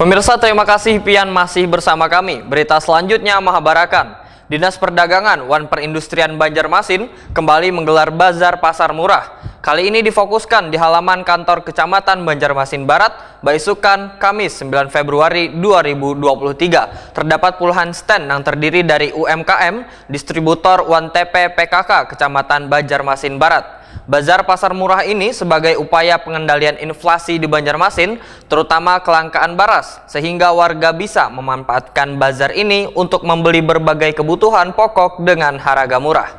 Pemirsa, terima kasih pian masih bersama kami. Berita selanjutnya Mahabarakan. Dinas Perdagangan Wan Perindustrian Banjarmasin kembali menggelar bazar pasar murah. Kali ini difokuskan di halaman kantor Kecamatan Banjarmasin Barat, Baisukan, Kamis 9 Februari 2023. Terdapat puluhan stand yang terdiri dari UMKM, distributor Wan TP PKK Kecamatan Banjarmasin Barat. Bazar pasar murah ini sebagai upaya pengendalian inflasi di Banjarmasin, terutama kelangkaan beras, sehingga warga bisa memanfaatkan bazar ini untuk membeli berbagai kebutuhan pokok dengan harga murah.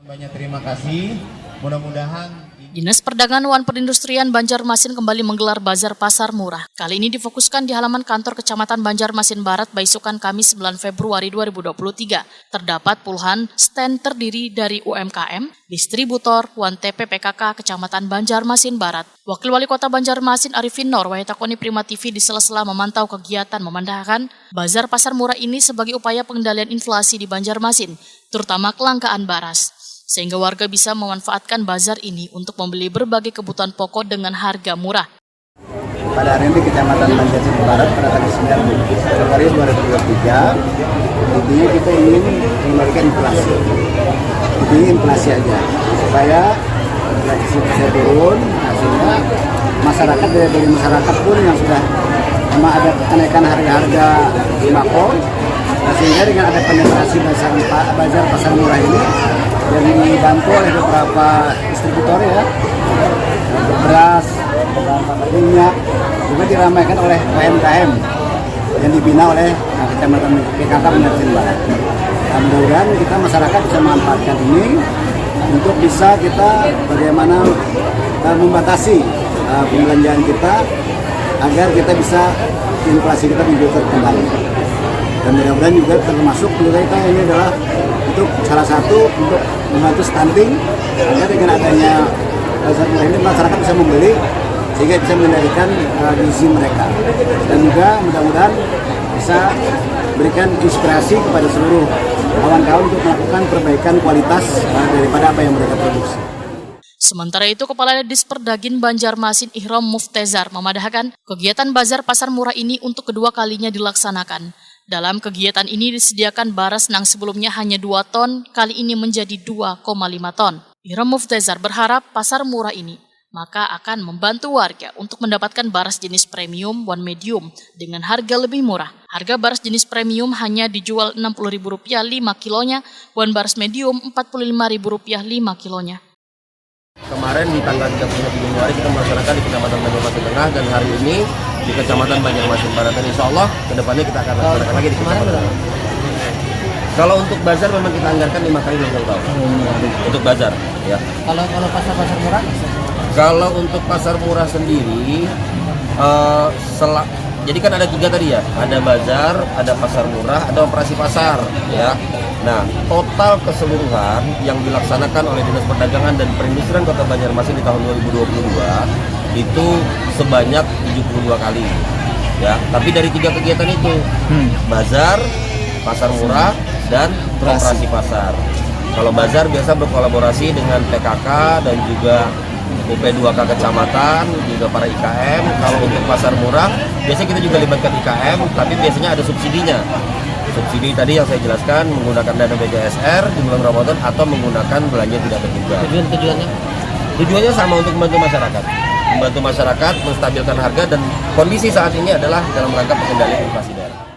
Banyak terima kasih, mudah-mudahan Dinas Perdagangan Wan Perindustrian Banjarmasin kembali menggelar bazar pasar murah. Kali ini difokuskan di halaman kantor Kecamatan Banjarmasin Barat, Baisukan, Kamis 9 Februari 2023. Terdapat puluhan stand terdiri dari UMKM, distributor Wan TP PKK Kecamatan Banjarmasin Barat. Wakil Wali Kota Banjarmasin Arifin Nur Wahitakoni Prima TV di sela-sela memantau kegiatan memandahkan bazar pasar murah ini sebagai upaya pengendalian inflasi di Banjarmasin, terutama kelangkaan beras, sehingga warga bisa memanfaatkan bazar ini untuk membeli berbagai kebutuhan pokok dengan harga murah. pada hari ini Kecamatan Banjarmasin Barat pada tanggal 9 Februari 2023, intinya kita ingin mengendalikan inflasi. Intinya inflasi aja, supaya inflasi bisa turun, sehingga masyarakat, daya beli masyarakat pun yang sudah memang ada kenaikan harga-harga sembako, sehingga dengan ada penetrasi bazar pasar murah ini yang dibantu oleh beberapa distributor ya, beras, beberapa minyak, juga diramaikan oleh UMKM yang dibina oleh Kecamatan PKK Banjarmasin Barat. Nah, mudah-mudahan kita masyarakat bisa memanfaatkan ini untuk bisa kita bagaimana membatasi pembelanjaan kita agar kita bisa inflasi kita menjadi terkendali. Dan mudah-mudahan juga termasuk juga kita ini adalah untuk salah satu untuk membantu stunting agar dengan adanya bazar murah ini masyarakat bisa membeli sehingga bisa mengendalikan gizi mereka, dan juga mudah-mudahan bisa berikan inspirasi kepada seluruh kawan-kawan untuk melakukan perbaikan kualitas daripada apa yang mereka produksi. Sementara itu, Kepala Disperdagin Banjarmasin Ihrom Muftezar memadahkan kegiatan bazar pasar murah ini untuk kedua kalinya dilaksanakan. Dalam kegiatan ini disediakan beras yang sebelumnya hanya 2 ton, kali ini menjadi 2,5 ton. Ihrom Muftezar berharap pasar murah ini maka akan membantu warga untuk mendapatkan beras jenis premium Wan Medium dengan harga lebih murah. Harga beras jenis premium hanya dijual Rp60.000 5 kilonya, Wan beras medium Rp45.000 5 kilonya. Kemarin di tanggal 31 Januari kita melaksanakan di Kecamatan Banjarmasin Tengah, dan hari ini di Kecamatan Banjarmasin Barat, dan insya Allah kedepannya kita akan laksanakan lagi di Kecamatan. Kalau untuk bazar memang kita anggarkan 5 kali dalam 1 tahun untuk bazar ya. Kalau pasar murah? Kalau untuk pasar murah sendiri, jadi kan ada 3 tadi ya, ada bazar, ada pasar murah, ada operasi pasar ya. Nah, total keseluruhan yang dilaksanakan oleh Dinas Perdagangan dan Perindustrian Kota Banjarmasin di tahun 2022 itu sebanyak 72 kali ya. Tapi dari 3 kegiatan itu, bazar, pasar murah, dan operasi pasar. Kalau bazar biasa berkolaborasi dengan PKK dan juga UP2K Kecamatan, juga para IKM. Kalau untuk pasar murah, biasanya kita juga libatkan IKM, tapi biasanya ada subsidinya. Subsidi tadi yang saya jelaskan menggunakan dana BJSR di bulan Ramadan atau menggunakan belanja tidak terduga. Tujuannya sama, untuk membantu masyarakat. Membantu masyarakat menstabilkan harga, dan kondisi saat ini adalah dalam rangka pengendalian inflasi daerah.